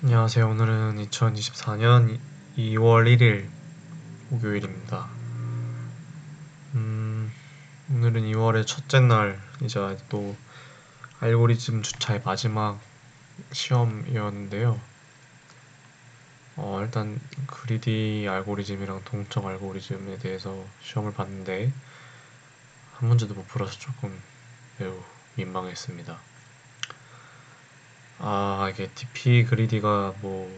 안녕하세요. 오늘은 2024년 2월 1일 목요일입니다. 오늘은 2월의 첫째 날이자 또 알고리즘 주차의 마지막 시험이었는데요. 일단 그리디 알고리즘이랑 동적 알고리즘에 대해서 시험을 봤는데 한 문제도 못 풀어서 조금 매우 민망했습니다. 이게 DP 그리디가 뭐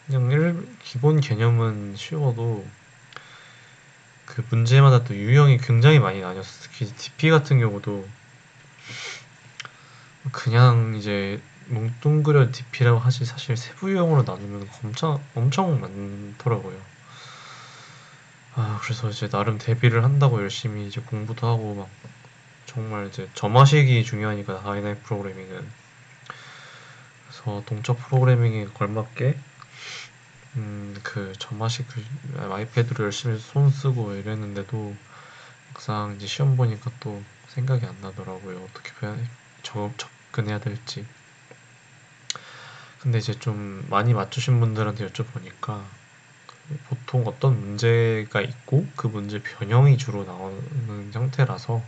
그냥 기본 개념은 쉬워도 그 문제마다 또 유형이 굉장히 많이 나뉘었어. 특히 DP 같은 경우도 그냥 이제 뭉뚱그려 DP라고 하지 사실 세부 유형으로 나누면 엄청 엄청 많더라고요. 그래서 이제 나름 대비를 한다고 열심히 이제 공부도 하고 막 정말 이제 점화식이 중요하니까 다이나믹 프로그래밍은. 그래서 동적 프로그래밍에 걸맞게 그 점화식 아이패드로 열심히 손 쓰고 이랬는데도 막상 이제 시험 보니까 또 생각이 안 나더라고요. 어떻게 접근해야 될지. 근데 이제 좀 많이 맞추신 분들한테 여쭤보니까 보통 어떤 문제가 있고 그 문제 변형이 주로 나오는 형태라서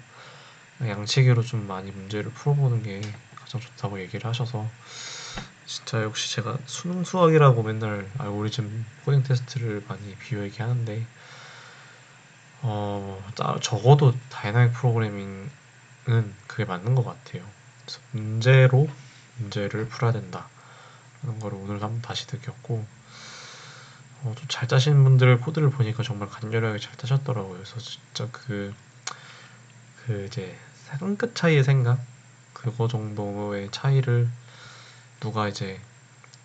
양치기로 좀 많이 문제를 풀어보는 게 가장 좋다고 얘기를 하셔서, 진짜 역시 제가 수능 수학이라고 맨날 알고리즘 코딩 테스트를 많이 비유 얘기하는데 적어도 다이나믹 프로그래밍은 그게 맞는 것 같아요. 그래서 문제를 풀어야 된다 라는 거를 오늘 한번 다시 느꼈고, 좀 잘 짜신 분들 코드를 보니까 정말 간결하게 잘 짜셨더라고요. 그래서 진짜 이제 한 끗 차이의 생각? 그거 정도의 차이를 누가 이제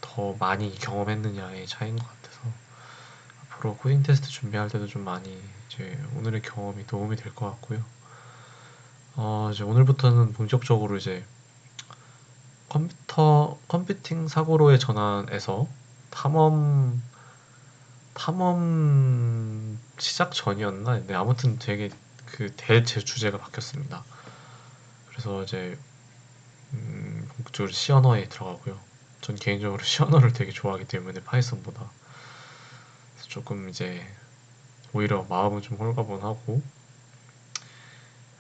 더 많이 경험했느냐의 차이인 것 같아서 앞으로 코딩 테스트 준비할 때도 좀 많이 이제 오늘의 경험이 도움이 될 것 같고요. 이제 오늘부터는 본격적으로 이제 컴퓨팅 사고로의 전환에서 탐험 탐험 시작 전이었나? 네, 아무튼 되게 그 대제 주제가 바뀌었습니다. 그래서 이제 본격적으로 C 언어에 들어가고요. 전 개인적으로 C 언어를 되게 좋아하기 때문에 파이썬보다 그래서 조금 이제 오히려 마음은 좀 홀가분하고,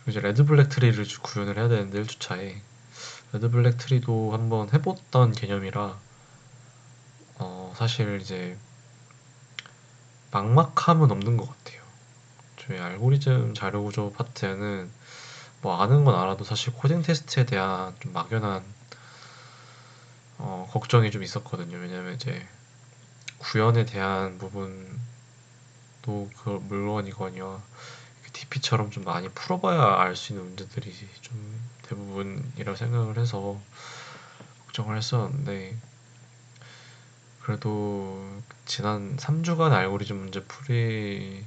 이제 레드 블랙 트리를 구현을 해야 되는데 1주차에 레드 블랙 트리도 한번 해봤던 개념이라 사실 이제 막막함은 없는 것 같아요. 저희 알고리즘 자료 구조 파트에는 뭐 아는 건 알아도 사실 코딩 테스트에 대한 좀 막연한 걱정이 좀 있었거든요. 왜냐면 이제 구현에 대한 부분도 그 물론이거니와 DP처럼 좀 많이 풀어봐야 알 수 있는 문제들이 좀 대부분이라고 생각을 해서 걱정을 했었는데, 그래도 지난 3주간 알고리즘 문제 풀이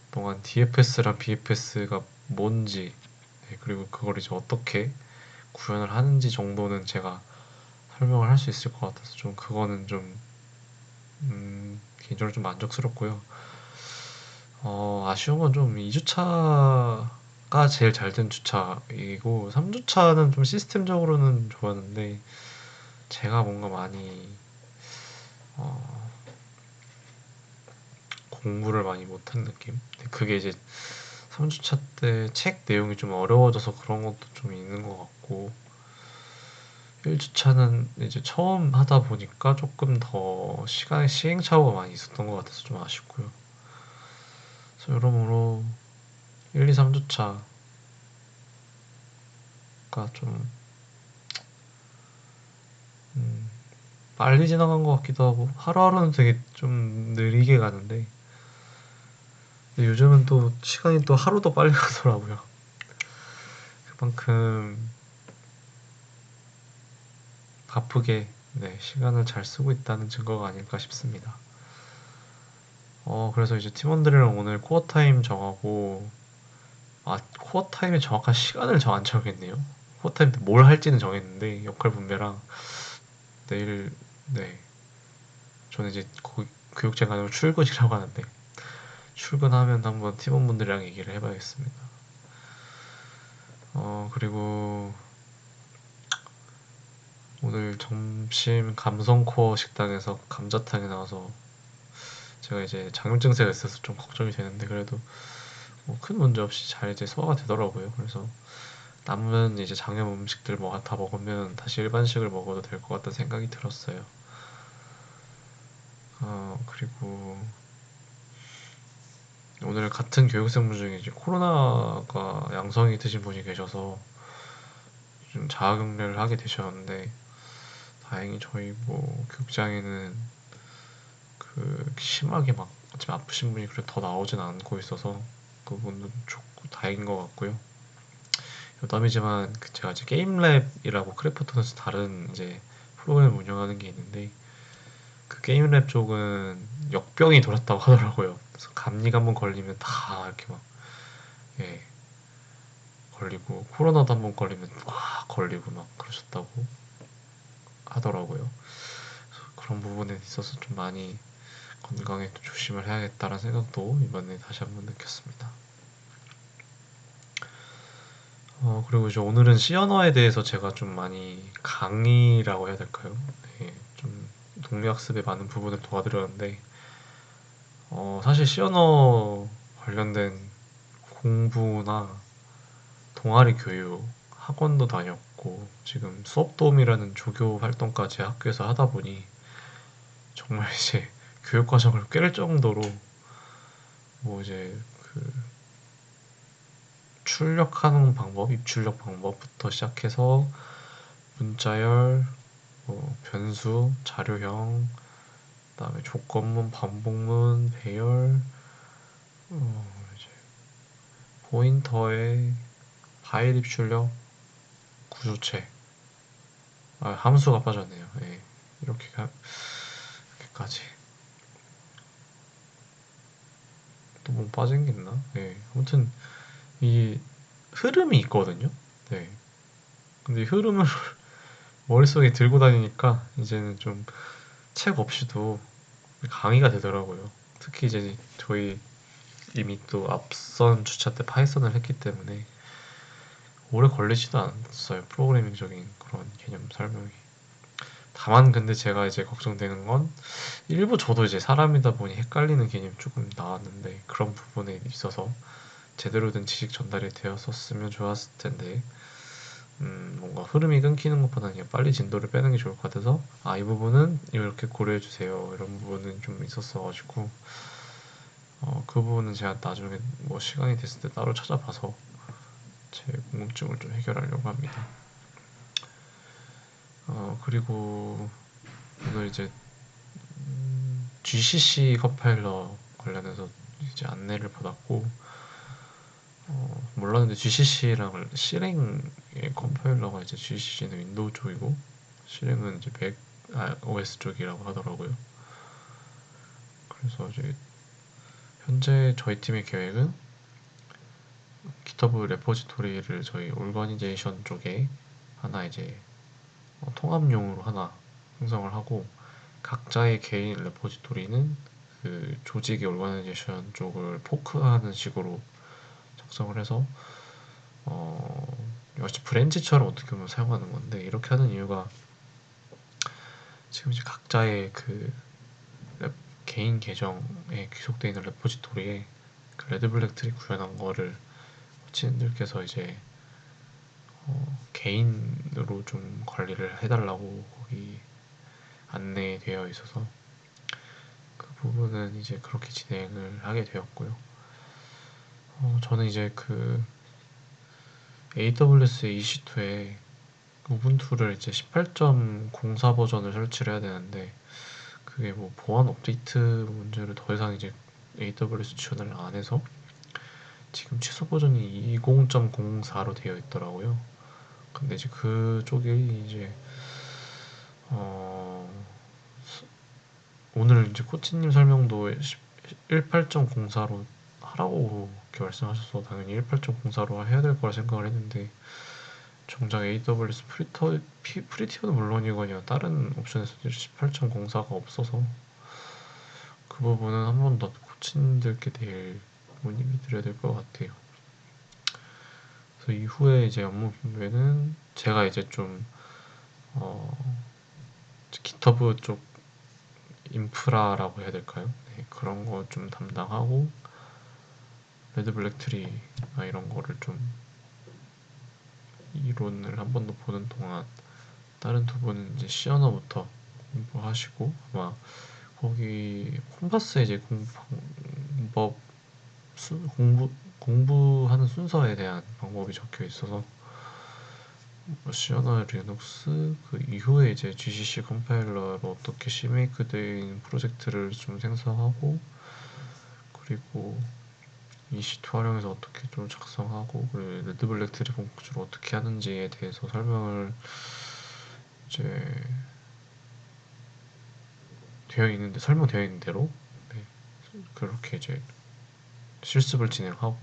동안 DFS랑 BFS가 뭔지, 네, 그리고 그걸 이제 어떻게 구현을 하는지 정도는 제가 설명을 할 수 있을 것 같아서 좀 그거는 좀 개인적으로 좀 만족스럽고요. 아쉬운 건 좀 2주차가 제일 잘 된 주차이고 3주차는 좀 시스템적으로는 좋았는데 제가 뭔가 많이 어, 공부를 많이 못한 느낌? 그게 이제 3주차 때 책 내용이 좀 어려워져서 그런 것도 좀 있는 것 같고, 1주차는 이제 처음 하다 보니까 조금 더 시행착오가 많이 있었던 것 같아서 좀 아쉽고요. 그래서 여러모로 1, 2, 3주차가 좀 음, 빨리 지나간 것 같기도 하고 하루하루는 되게 좀 느리게 가는데, 근데 요즘은 또 시간이 또 하루도 빨리 가더라고요. 그만큼 바쁘게, 네, 시간을 잘 쓰고 있다는 증거가 아닐까 싶습니다. 그래서 이제 팀원들이랑 오늘 코어 타임 정하고, 코어 타임의 정확한 시간을 안 정했네요. 코어 타임 때 뭘 할지는 정했는데 역할 분배랑 내일, 네, 저는 이제 교육생 가면 출근이라고 하는데 출근하면 한번 팀원분들이랑 얘기를 해봐야겠습니다. 그리고 오늘 점심 감성코어 식당에서 감자탕이 나와서 제가 이제 장염 증세가 있어서 좀 걱정이 되는데 그래도 뭐 큰 문제 없이 잘 이제 소화가 되더라고요. 그래서 남은 이제 장염 음식들 뭐 다 먹으면 다시 일반식을 먹어도 될 것 같다는 생각이 들었어요. 그리고 오늘 같은 교육생분 중에 이제 코로나가 양성이 드신 분이 계셔서 좀 자가격리를 하게 되셨는데 다행히 저희 뭐 교육장에는 그 심하게 막 좀 아프신 분이 그래 더 나오진 않고 있어서 그분은 좋고 다행인 것 같고요. 여담이지만 제가 이제 게임랩이라고 크래프톤에서 다른 이제 프로그램 운영하는 게 있는데 그 게임랩 쪽은 역병이 돌았다고 하더라고요. 그래서 감기가 한번 걸리면 다 이렇게 막 예, 걸리고 코로나도 한번 걸리면 막 걸리고 막 그러셨다고 하더라고요. 그런 부분에 있어서 좀 많이 건강에 또 조심을 해야겠다라는 생각도 이번에 다시 한번 느꼈습니다. 그리고 이제 오늘은 C 언어에 대해서 제가 좀 많이 강의라고 해야 될까요? 네, 좀 동료 학습에 많은 부분을 도와드렸는데 사실 C 언어 관련된 공부나 동아리 교육, 학원도 다녔고 지금 수업 도움이라는 조교 활동까지 학교에서 하다 보니 정말 이제 교육 과정을 꿰를 정도로 뭐 이제 그 출력하는 방법, 입출력 방법부터 시작해서 문자열, 뭐 변수, 자료형, 그다음에 조건문, 반복문, 배열, 이제 포인터에 파일 입출력, 구조체, 함수가 빠졌네요. 예, 이렇게까지 또 뭐 빠진 게 있나? 예, 아무튼 이 흐름이 있거든요. 네. 근데 이 흐름을 머릿속에 들고 다니니까 이제는 좀 책 없이도 강의가 되더라고요. 특히 이제 저희 이미 또 앞선 주차 때 파이썬을 했기 때문에 오래 걸리지도 않았어요. 프로그래밍적인 그런 개념 설명이. 다만 근데 제가 이제 걱정되는 건 일부 저도 이제 사람이다 보니 헷갈리는 개념이 조금 나왔는데 그런 부분에 있어서 제대로 된 지식 전달이 되었었으면 좋았을 텐데 뭔가 흐름이 끊기는 것보다는 그냥 빨리 진도를 빼는 게 좋을 것 같아서 이 부분은 이렇게 고려해 주세요. 이런 부분은 좀 있었어가지고 그 부분은 제가 나중에 뭐 시간이 됐을 때 따로 찾아봐서 제 궁금증을 좀 해결하려고 합니다. 그리고 오늘 이제 GCC 컴파일러 관련해서 이제 안내를 받았고 몰랐는데 GCC랑 실행의 컴파일러가 이제 GCC는 윈도우 쪽이고 실행은 이제 맥 OS 쪽이라고 하더라고요. 그래서 이제 현재 저희 팀의 계획은 GitHub 레포지토리를 저희 오르가니제이션 쪽에 하나 이제 통합용으로 하나 형성을 하고 각자의 개인 레포지토리는 그 조직의 오르가니제이션 쪽을 포크하는 식으로 작성을 해서 역시 브랜치처럼 어떻게 보면 사용하는 건데 이렇게 하는 이유가 지금 이제 각자의 그 개인 계정에 귀속되어 있는 레포지토리에 그 레드블랙 트리 구현한 거를 코치님들께서 이제 개인으로 좀 관리를 해달라고 거기 안내되어 있어서 그 부분은 이제 그렇게 진행을 하게 되었고요. 저는 이제 그 AWS EC2에 우분투를 이제 18.04 버전을 설치를 해야 되는데 그게 뭐 보안 업데이트 문제를 더 이상 이제 AWS 지원을 안 해서 지금 최소 버전이 20.04로 되어 있더라고요. 근데 이제 그쪽이 이제 어 오늘 이제 코치님 설명도 18.04로 하라고 이렇게 말씀하셔서 당연히 18.04로 해야 될 거라 생각을 했는데 정작 AWS 프리티어는 물론이고 아니라 다른 옵션에서 18.04가 없어서 그 부분은 한 번 더 코치님들께 내일 문의를 드려야 될 것 같아요. 그래서 이후에 이제 업무 분배는 제가 이제 좀 기터브 쪽 인프라라고 해야 될까요? 네, 그런 거 좀 담당하고 레드 블랙 트리 이런 거를 좀 이론을 한 번 더 보는 동안 다른 두 분은 이제 C 언어부터 공부하시고 아마 거기 콤파스에 이제 공법 공부하는 순서에 대한 방법이 적혀 있어서 C 언어 리눅스 그 이후에 이제 GCC 컴파일러로 어떻게 Cmake된 프로젝트를 좀 생성하고 그리고 EC2 활용해서 어떻게 좀 작성하고 그리고 레드블랙 트리 본격적으로 어떻게 하는지에 대해서 설명을 이제 설명되어 있는 대로 네, 그렇게 이제 실습을 진행하고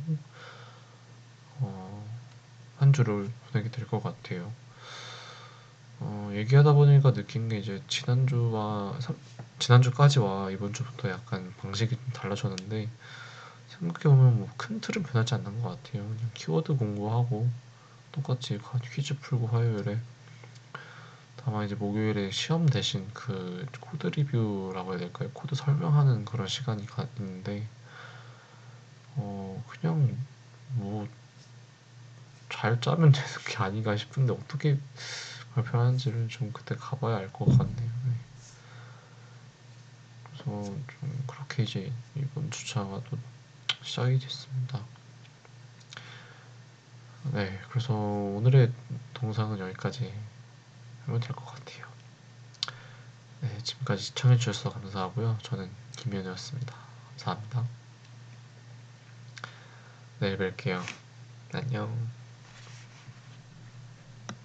한 주를 보내게 될 것 같아요. 얘기하다 보니까 느낀 게 이제 지난주까지와 이번 주부터 약간 방식이 좀 달라졌는데 생각해보면 뭐 큰 틀은 변하지 않는 것 같아요. 그냥 키워드 공부하고 똑같이 퀴즈 풀고 화요일에 다만 이제 목요일에 시험 대신 그 코드 리뷰라고 해야 될까요? 코드 설명하는 그런 시간이 있는데 그냥 뭐 잘 짜면 되는 게 아닌가 싶은데 어떻게 발표하는지를 좀 그때 가봐야 알 것 같네요. 네. 그래서 좀 그렇게 이제 이번 주차가 또 시작이 됐습니다. 네, 그래서 오늘의 동상은 여기까지 하면 될 것 같아요. 네, 지금까지 시청해주셔서 감사하고요. 저는 김현우였습니다. 감사합니다. 내일 뵐게요. 안녕.